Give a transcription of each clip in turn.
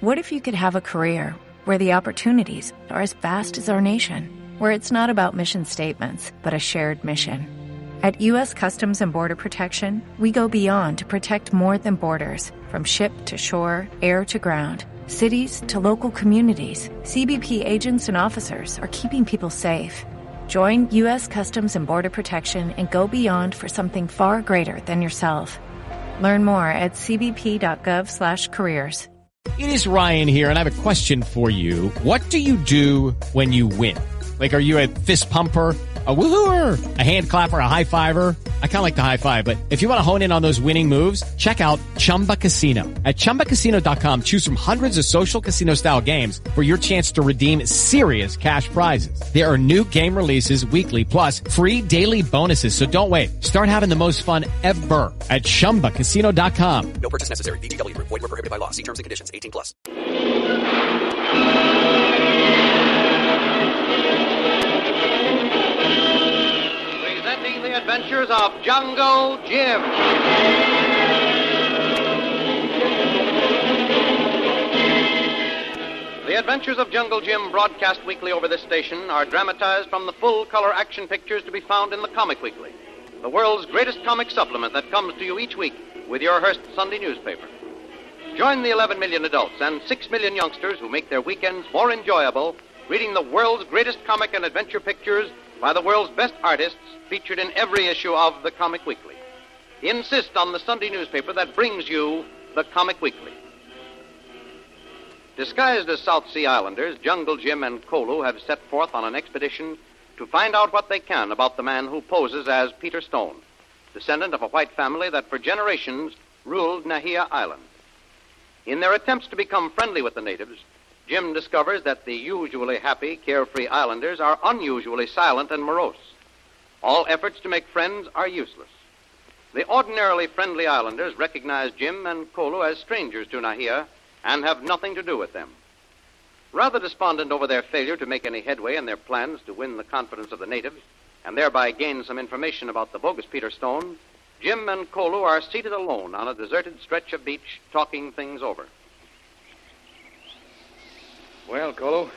What if you could have a career where the opportunities are as vast as our nation, where it's not about mission statements, but a shared mission? At U.S. Customs and Border Protection, we go beyond to protect more than borders. From ship to shore, air to ground, cities to local communities, CBP agents and officers are keeping people safe. Join U.S. Customs and Border Protection and go beyond for something far greater than yourself. Learn more at cbp.gov/careers. It is Ryan here, and I have a question for you. What do you do when you win? Like, are you a fist pumper, a woo-hooer, a hand clapper, a high-fiver? I kind of like the high-five, but if you want to hone in on those winning moves, check out Chumba Casino. At ChumbaCasino.com, choose from hundreds of social casino-style games for your chance to redeem serious cash prizes. There are new game releases weekly, plus free daily bonuses, so don't wait. Start having the most fun ever at ChumbaCasino.com. No purchase necessary. VGW. Void where prohibited by law. See terms and conditions. 18+. The Adventures of Jungle Jim. The Adventures of Jungle Jim, broadcast weekly over this station, are dramatized from the full-color action pictures to be found in the Comic Weekly, the world's greatest comic supplement that comes to you each week with your Hearst Sunday newspaper. Join the 11 million adults and 6 million youngsters who make their weekends more enjoyable reading the world's greatest comic and adventure pictures by the world's best artists featured in every issue of the Comic Weekly. Insist on the Sunday newspaper that brings you the Comic Weekly. Disguised as South Sea Islanders, Jungle Jim and Kolu have set forth on an expedition to find out what they can about the man who poses as Peter Stone, descendant of a white family that for generations ruled Nahia Island. In their attempts to become friendly with the natives, Jim discovers that the usually happy, carefree islanders are unusually silent and morose. All efforts to make friends are useless. The ordinarily friendly islanders recognize Jim and Kolu as strangers to Nahia and have nothing to do with them. Rather despondent over their failure to make any headway in their plans to win the confidence of the natives and thereby gain some information about the bogus Peter Stone, Jim and Kolu are seated alone on a deserted stretch of beach talking things over. Well, Kolu,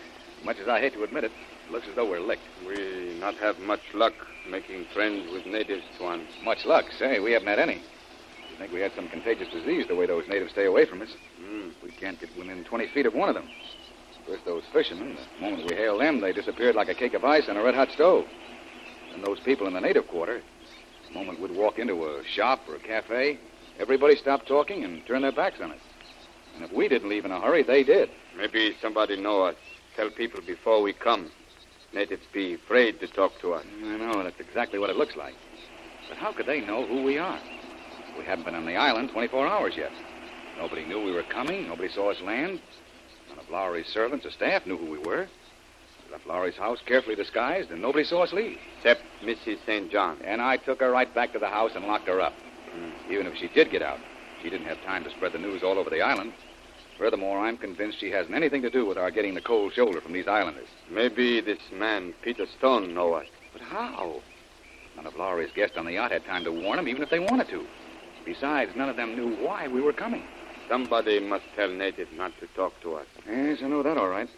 much as I hate to admit it, it looks as though we're licked. We not have much luck making friends with natives, Tuan. Much luck, say. We haven't had any. You think we had some contagious disease the way those natives stay away from us? We can't get within 20 feet of one of them. First, those fishermen, the moment we hailed them, they disappeared like a cake of ice on a red-hot stove. And those people in the native quarter, the moment we'd walk into a shop or a cafe, everybody stopped talking and turned their backs on us. And if we didn't leave in a hurry, they did. Maybe somebody know us. Tell people before we come. Natives be afraid to talk to us. I know, that's exactly what it looks like. But how could they know who we are? We haven't been on the island 24 hours yet. Nobody knew we were coming. Nobody saw us land. None of Lowry's servants or staff knew who we were. We left Lowry's house carefully disguised, and nobody saw us leave. Except Mrs. St. John. And I took her right back to the house and locked her up. Even if she did get out, she didn't have time to spread the news all over the island. Furthermore, I'm convinced she hasn't anything to do with our getting the cold shoulder from these islanders. Maybe this man, Peter Stone, know us. But how? None of Lowry's guests on the yacht had time to warn them, even if they wanted to. Besides, none of them knew why we were coming. Somebody must tell natives not to talk to us. Yes, I know that all right.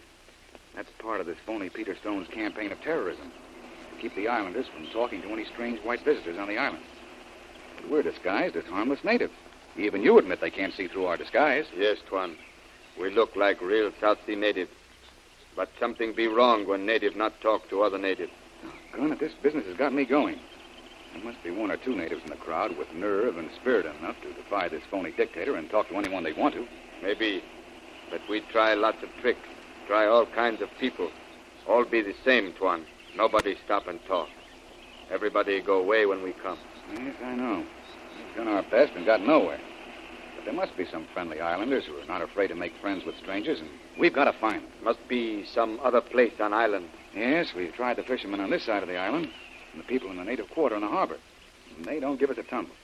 That's part of this phony Peter Stone's campaign of terrorism. To keep the islanders from talking to any strange white visitors on the island. But we're disguised as harmless natives. Even you admit they can't see through our disguise. Yes, Tuan. We look like real South Sea natives. But something be wrong when native not talk to other natives. Gunn, this business has got me going. There must be one or two natives in the crowd with nerve and spirit enough to defy this phony dictator and talk to anyone they want to. Maybe. But we try lots of tricks. Try all kinds of people. All be the same, Tuan. Nobody stop and talk. Everybody go away when we come. Yes, I know. We've done our best and got nowhere. But there must be some friendly islanders who are not afraid to make friends with strangers, and we've got to find them. Must be some other place on island. Yes, we've tried the fishermen on this side of the island and the people in the native quarter in the harbor. And they don't give us a tumble.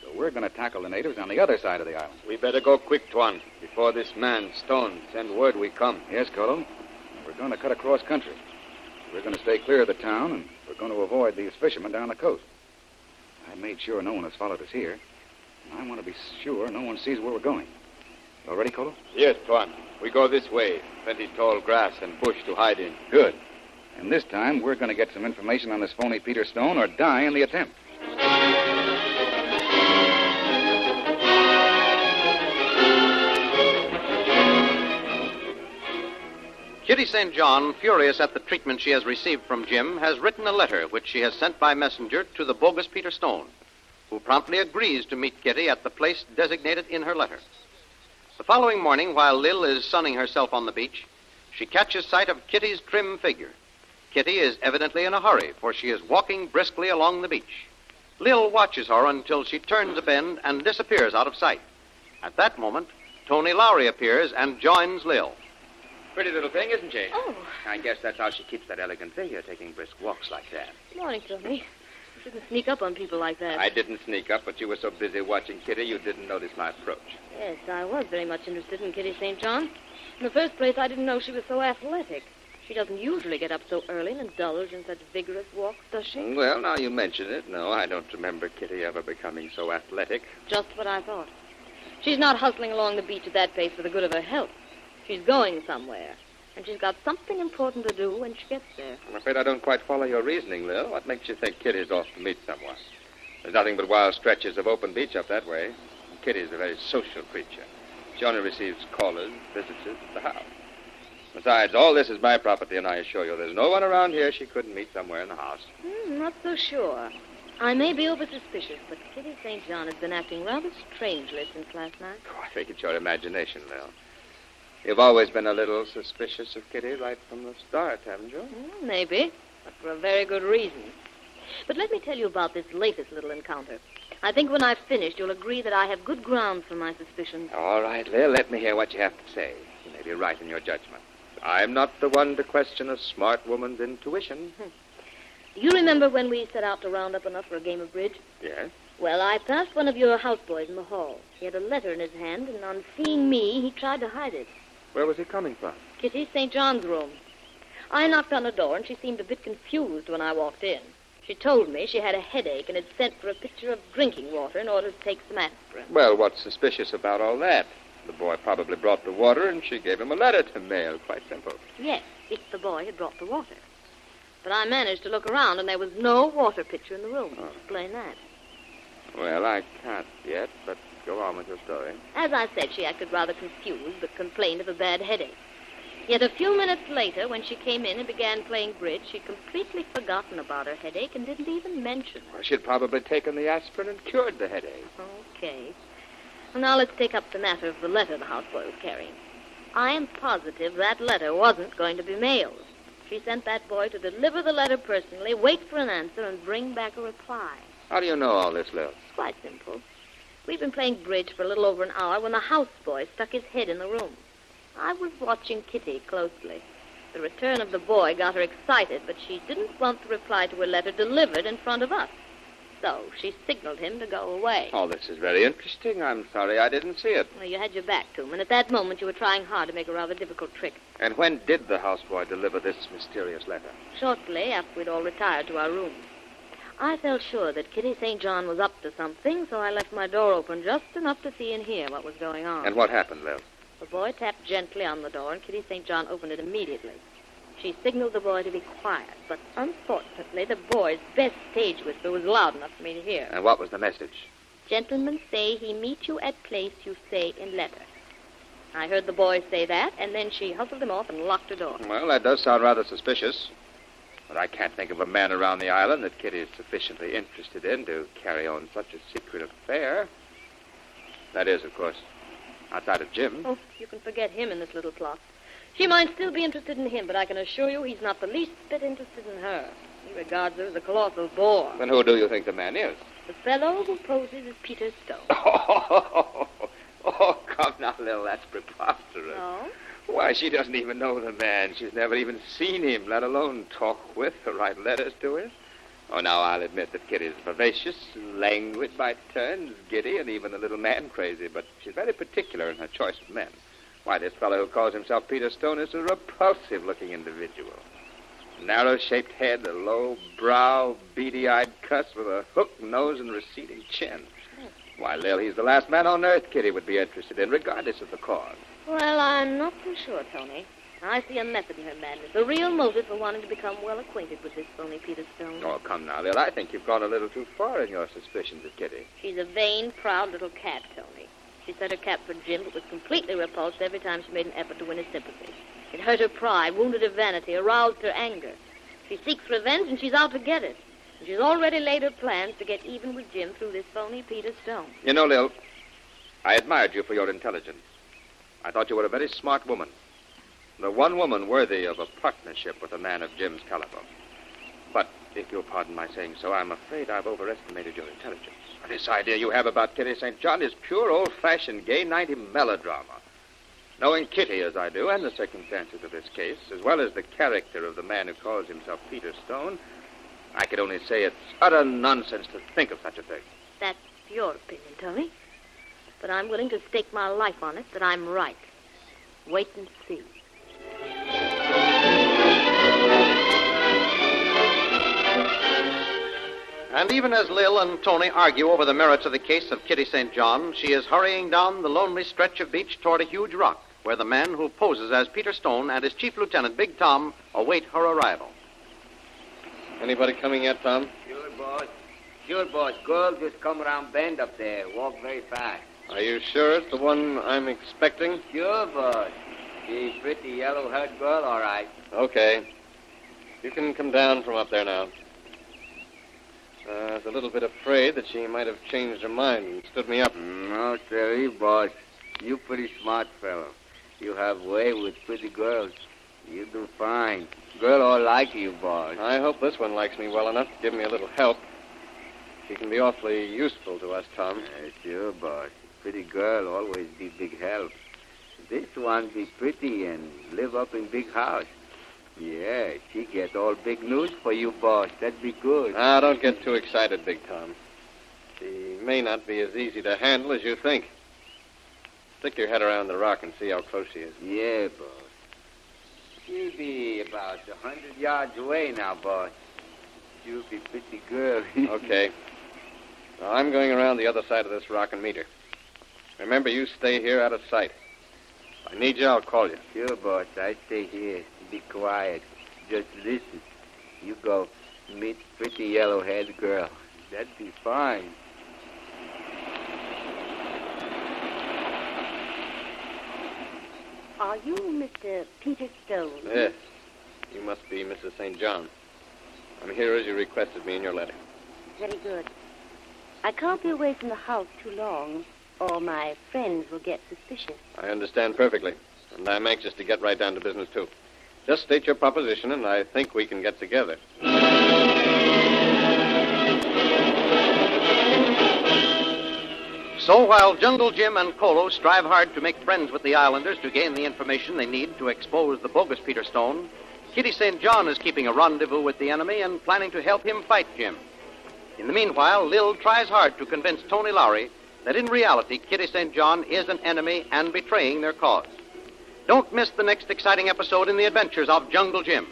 So we're going to tackle the natives on the other side of the island. We better go quick, Tuan, before this man, Stone, send word we come. Yes, Kolu. We're going to cut across country. We're going to stay clear of the town, and we're going to avoid these fishermen down the coast. I made sure no one has followed us here. And I want to be sure no one sees where we're going. All ready, Kolu? Yes, Tuan. We go this way. Plenty tall grass and bush to hide in. Good. And this time, we're going to get some information on this phony Peter Stone or die in the attempt. Kitty St. John, furious at the treatment she has received from Jim, has written a letter which she has sent by messenger to the bogus Peter Stone, who promptly agrees to meet Kitty at the place designated in her letter. The following morning, while Lil is sunning herself on the beach, she catches sight of Kitty's trim figure. Kitty is evidently in a hurry, for she is walking briskly along the beach. Lil watches her until she turns a bend and disappears out of sight. At that moment, Tony Lowry appears and joins Lil. Pretty little thing, isn't she? Oh. I guess that's how she keeps that elegant figure, taking brisk walks like that. Morning, Tony. You shouldn't sneak up on people like that. I didn't sneak up, but you were so busy watching Kitty, you didn't notice my approach. Yes, I was very much interested in Kitty St. John. In the first place, I didn't know she was so athletic. She doesn't usually get up so early and indulge in such vigorous walks, does she? Well, now you mention it, no, I don't remember Kitty ever becoming so athletic. Just what I thought. She's not hustling along the beach at that pace for the good of her health. She's going somewhere. And she's got something important to do when she gets there. I'm afraid I don't quite follow your reasoning, Lil. What makes you think Kitty's off to meet someone? There's nothing but wild stretches of open beach up that way. And Kitty's a very social creature. She only receives callers, visitors at the house. Besides, all this is my property, and I assure you there's no one around here she couldn't meet somewhere in the house. Not so sure. I may be over-suspicious, but Kitty St. John has been acting rather strangely since last night. Oh, I think it's your imagination, Lil. You've always been a little suspicious of Kitty right from the start, haven't you? Maybe, but for a very good reason. But let me tell you about this latest little encounter. I think when I've finished, you'll agree that I have good grounds for my suspicions. All right, Lil, let me hear what you have to say. You may be right in your judgment. I'm not the one to question a smart woman's intuition. You remember when we set out to round up enough for a game of bridge? Yes? Well, I passed one of your houseboys in the hall. He had a letter in his hand, and on seeing me, he tried to hide it. Where was he coming from? Kitty St. John's room. I knocked on the door, and she seemed a bit confused when I walked in. She told me she had a headache and had sent for a pitcher of drinking water in order to take some aspirin. Well, what's suspicious about all that? The boy probably brought the water, and she gave him a letter to mail. Quite simple. Yes, if the boy had brought the water. But I managed to look around, and there was no water pitcher in the room. Explain that. Well, I can't yet, but go on with your story. As I said, she acted rather confused, but complained of a bad headache. Yet a few minutes later, when she came in and began playing bridge, she'd completely forgotten about her headache and didn't even mention it. Well, she'd probably taken the aspirin and cured the headache. Okay. Well, now let's take up the matter of the letter the houseboy was carrying. I am positive that letter wasn't going to be mailed. She sent that boy to deliver the letter personally, wait for an answer, and bring back a reply. How do you know all this, Lil? It's quite simple. We've been playing bridge for a little over an hour when the houseboy stuck his head in the room. I was watching Kitty closely. The return of the boy got her excited, but she didn't want the reply to her letter delivered in front of us. So she signaled him to go away. Oh, this is very interesting. I'm sorry I didn't see it. Well, you had your back to him, and at that moment you were trying hard to make a rather difficult trick. And when did the houseboy deliver this mysterious letter? Shortly after we'd all retired to our rooms. I felt sure that Kitty St. John was up to something, so I left my door open just enough to see and hear what was going on. And what happened, Lil? The boy tapped gently on the door, and Kitty St. John opened it immediately. She signaled the boy to be quiet, but unfortunately the boy's best stage whisper was loud enough for me to hear. And what was the message? Gentlemen say he meet you at place you say in letter. I heard the boy say that, and then she hustled him off and locked her door. Well, that does sound rather suspicious. But I can't think of a man around the island that Kitty is sufficiently interested in to carry on such a secret affair. That is, of course, outside of Jim. Oh, you can forget him in this little plot. She might still be interested in him, but I can assure you he's not the least bit interested in her. He regards her as a colossal bore. Then who do you think the man is? The fellow who poses as Peter Stone. Oh, come now, Lil, that's preposterous. No? Why, she doesn't even know the man. She's never even seen him, let alone talk with or write letters to him. Oh, now, I'll admit that Kitty's vivacious, languid by turns, giddy, and even a little man-crazy, but she's very particular in her choice of men. Why, this fellow who calls himself Peter Stone is a repulsive-looking individual. Narrow-shaped head, a low brow, beady-eyed cuss with a hooked nose and receding chin. Why, Lil, he's the last man on earth Kitty would be interested in, regardless of the cause. Well, I'm not so sure, Tony. I see a method in her madness, a real motive for wanting to become well acquainted with this phony Peter Stone. Oh, come now, Lil. I think you've gone a little too far in your suspicions of Kitty. She's a vain, proud little cat, Tony. She set her cap for Jim, but was completely repulsed every time she made an effort to win his sympathy. It hurt her pride, wounded her vanity, aroused her anger. She seeks revenge, and she's out to get it. And she's already laid her plans to get even with Jim through this phony Peter Stone. You know, Lil, I admired you for your intelligence. I thought you were a very smart woman. The one woman worthy of a partnership with a man of Jim's caliber. But, if you'll pardon my saying so, I'm afraid I've overestimated your intelligence. This idea you have about Kitty St. John is pure old-fashioned gay 90 melodrama. Knowing Kitty as I do, and the circumstances of this case, as well as the character of the man who calls himself Peter Stone, I could only say it's utter nonsense to think of such a thing. That's your opinion, Tony. But I'm willing to stake my life on it that I'm right. Wait and see. And even as Lil and Tony argue over the merits of the case of Kitty St. John, she is hurrying down the lonely stretch of beach toward a huge rock where the man who poses as Peter Stone and his chief lieutenant, Big Tom, await her arrival. Anybody coming yet, Tom? Sure, boss. Sure, boss. Girl just come around bend up there. Walk very fast. Are you sure it's the one I'm expecting? Sure, boss. She's pretty yellow-haired girl, all right. Okay. You can come down from up there now. I was a little bit afraid that she might have changed her mind and stood me up. No, sir, boss. You pretty smart fellow. You have way with pretty girls. You do fine. Girl all like you, boss. I hope this one likes me well enough to give me a little help. She can be awfully useful to us, Tom. Sure, boss. Pretty girl always be big help. This one be pretty and live up in big house. Yeah, she get all big news for you, boss. That'd be good. Now, don't get too excited, Big Tom. She may not be as easy to handle as you think. Stick your head around the rock and see how close she is. Yeah, boss. She be about 100 yards away now, boss. You be pretty girl. Okay. Now, I'm going around the other side of this rock and meet her. Remember, you stay here out of sight. If I need you, I'll call you. Sure, boss. I stay here. Be quiet. Just listen. You go meet pretty yellow-haired girl. That'd be fine. Are you Mr. Peter Stone? Yes. You must be Mrs. St. John. I'm here as you requested me in your letter. Very good. I can't be away from the house too long, or my friends will get suspicious. I understand perfectly, and I'm anxious to get right down to business, too. Just state your proposition, and I think we can get together. So while Jungle Jim and Kolu strive hard to make friends with the islanders to gain the information they need to expose the bogus Peter Stone, Kitty St. John is keeping a rendezvous with the enemy and planning to help him fight Jim. In the meanwhile, Lil tries hard to convince Tony Lowry that in reality Kitty St. John is an enemy and betraying their cause. Don't miss the next exciting episode in the adventures of Jungle Jim.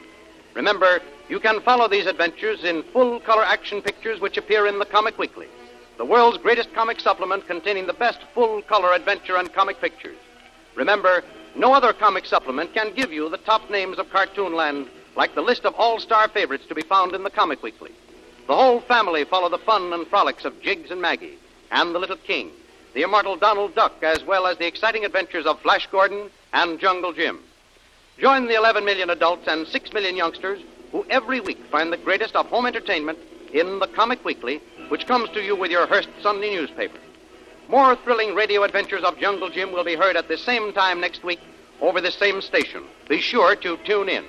Remember, you can follow these adventures in full-color action pictures which appear in the Comic Weekly, the world's greatest comic supplement containing the best full-color adventure and comic pictures. Remember, no other comic supplement can give you the top names of Cartoonland like the list of all-star favorites to be found in the Comic Weekly. The whole family follow the fun and frolics of Jiggs and Maggie, and the Little King, the immortal Donald Duck, as well as the exciting adventures of Flash Gordon and Jungle Jim. Join the 11 million adults and 6 million youngsters who every week find the greatest of home entertainment in the Comic Weekly, which comes to you with your Hearst Sunday newspaper. More thrilling radio adventures of Jungle Jim will be heard at the same time next week over this same station. Be sure to tune in.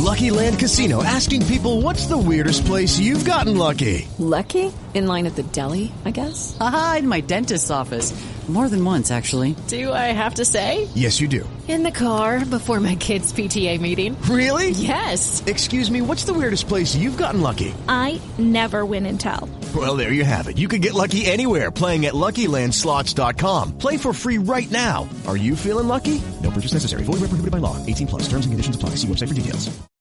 Lucky Land Casino, asking people, what's the weirdest place you've gotten lucky? Lucky? In line at the deli, I guess? Aha, in my dentist's office. More than once, actually. Do I have to say? Yes, you do. In the car before my kids' PTA meeting. Really? Yes. Excuse me, what's the weirdest place you've gotten lucky? I never win and tell. Well, there you have it. You can get lucky anywhere, playing at LuckyLandSlots.com. Play for free right now. Are you feeling lucky? No purchase necessary. Void where prohibited by law. 18 plus. Terms and conditions apply. See website for details.